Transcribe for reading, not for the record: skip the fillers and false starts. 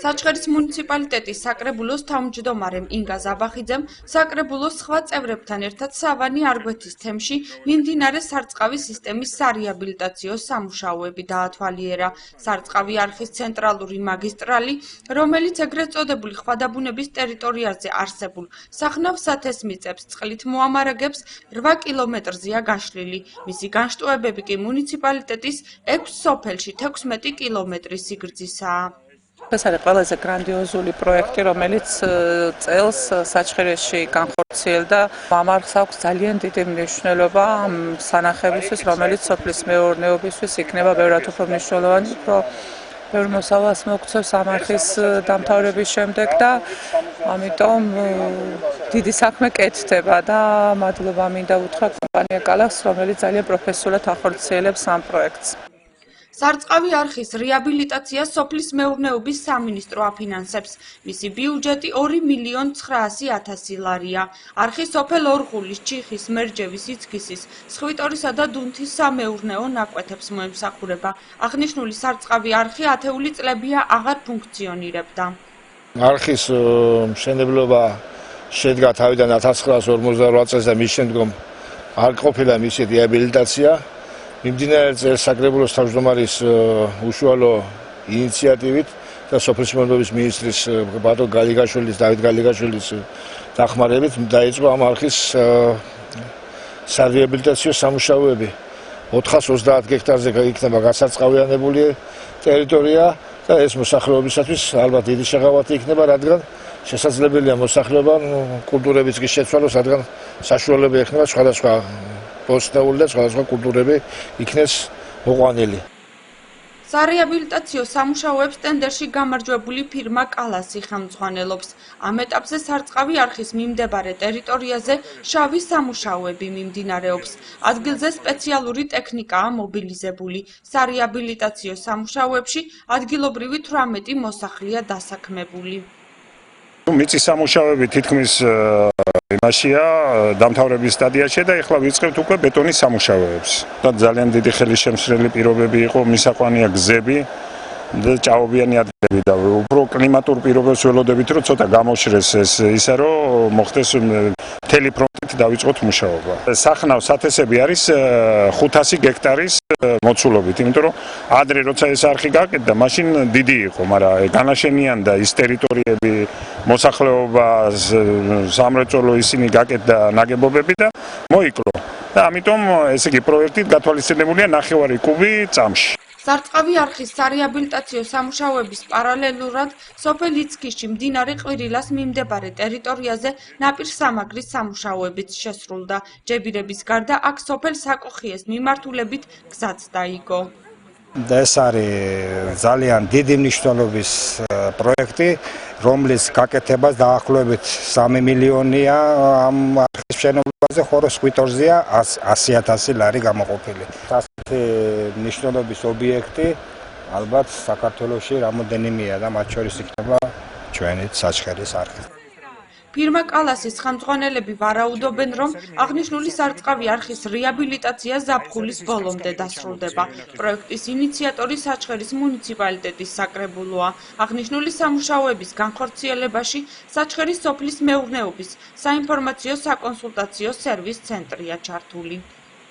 საჩხერის მუნიციპალიტეტის საკრებულოს თავმჯდომარემ ინგა ზაბახიძემ საკრებულოს სხვა წევრებთან ერთად სავანი არგვეთის თემში მიმდინარე სარწყავი სისტემის სარეაბილიტაციო სამუშაოები დაათვალიერა. სარწყავი არხის ცენტრალური მაგისტრალი, რომელიც ეგრეთ წოდებული ხვადაბუნების ტერიტორიაზე არსებულ სახნავ სათესმიწებს წყლით მოამარაგებს 8 კილომეტრზეა გაშლილი. მისი განშტოებები კი მუნიციპალიტეტის 6 სოფელში 16 კილომეტრის სიგრძისაა. ეს არის ყველაზე გრანდიოზული პროექტი, რომელიც წელს საჩხერეში განხორციელდა. ამ არხს აქვს ძალიან დიდი მნიშვნელობა ამ სანახებისთვის, რომელიც სოფლის მეურნეობისთვის იქნება ბევრად უფრო მნიშვნელოვანი, უფრო ბევრ მოსავალს მოგცევს ამ არხის დამთავრების შემდეგ და ამიტომ დიდი საქმე კეთდება და მადლობა მინდა უთხრა კომპანია კალახს, რომელიც ძალიან პროფესიულად ახორციელებს ამ პროექტს. სარწყავი არხის რეაბილიტაცია სოფლის მეურნეობის სამინისტრო აფინანსებს. მისი ბიუჯეტი 2.900.000 ლარია. არხი სოფელ ორღულის, ჩიხის, მერჯევის, იცქისის, სხვიტორისა და დუნთის სამეურნეო ნაკვეთებს მოემსახურება. აღნიშნული სარწყავი არხი 10 წლებია აღარ ფუნქციონირებდა. არხის მშენებლობა შედგა თავიდან 1958 წელს და მის შემდგომ არ ყოფილა მისი რეაბილიტაცია. მიმდინარე წელს საკრებულოს თავმჯდომარის უშუალო ინიციატივით და სოფლის მეურნეობის მინისტრის ბატონ გალიგაშვილის, დავით გალიგაშვილის დახმარებით დაიწყო ამ არხის სარეაბილიტაციო სამუშაოები. 430 გექტარზე იქნება გასარწყავიანებული ტერიტორია და ეს მოსახლეობისათვის ალბათ დიდი შეღავათი იქნება, რადგან შესაძლებელია მოსახლეობა კულტურებიც კი შეცვალოს, რადგან საშუალება ექნება სხვადასხვა პოსტეული და სხვადასხვა კულტურები იქნეს მოყვანილი. სარეაბილიტაციო სამუშაოებს ტენდერში გამარჯვებული ფირმა კალასი ხელმძღვანელობს. ამ ეტაპზე სარწყავი არხის მიმდებარე ტერიტორიაზე შავი სამუშაოები მიმდინარეობს. ადგილზე სპეციალური ტექნიკაა მობილიზებული. სარეაბილიტაციო სამუშაოებში ადგილობრივი 18 მოსახლეა დასაქმებული. მიწის სამუშაოები თითქმის იმაშია დამთავრების სტადიაში და ეხლა ვიწყებთ უკვე ბეტონის სამუშაოებს. და ძალიან დიდი ხელისშემშლელი პირობები იყო, მისაყვანია გზები და ჭაობიანი ადგილები და უფრო კლიმატურ პირობებს ველოდებით, რომ ცოტა გამოშრეს ეს ისე რომ მოხდეს მთელი ფრონტით დავიწყოთ მუშაობა. სახნავ სათესები არის 500 გექტარის მოცულობით, იმიტომ რომ ადრე როცა ეს არხი გაკეთდა, მაშინ დიდი იყო, მაგრამ განაშენიანდა ის ტერიტორიები, მოსახლეობა, სამრეწველო ისინი გაკეთდა ნაგებობები და მოიკლო. და ამიტომ ესე იგი პროექტით გათვალისწინებულია 9 კუბი წამში. სარწყავი არხის სარეაბილიტაციო სამუშაოების პარალელურად სოფელ იცქისში მდინარე ყვირილას მიმდებარე ტერიტორიაზე ნაპირსამაგრის სამუშაოებიც შესრულდა. ჯებირების გარდა აქ სოფელ საკოხიეს მიმართულებით გზაც დაიგო. ეს არის ძალიან დიდი მნიშვნელობის პროექტი, რომლის გაკეთებას დაახლოებით 3 მილიონია ამ არხის მშენებლობაზე, ხოლო სხვიტორზეა 100.000 ლარი გამოყოფილი. ასეთი მნიშვნელობის ობიექტი ალბათ საქართველოში რამოდენიმეა და მათ შორის იქნება ჩვენი საჩხერის არხი. ფირმა კალასის ხელმძღვანელები ვარაუდობენ, რომ აღნიშნული სარწყავი არხის რეაბილიტაცია ზაფხულის ბოლომდე დასრულდება. პროექტის ინიციატორი საჩხერის მუნიციპალიტეტის საკრებულოა. აღნიშნული სამუშაოების განხორციელებაში საჩხერის სოფლის მეურნეობის საინფორმაციო საკონსულტაციო სერვის ცენტრია ჩართული.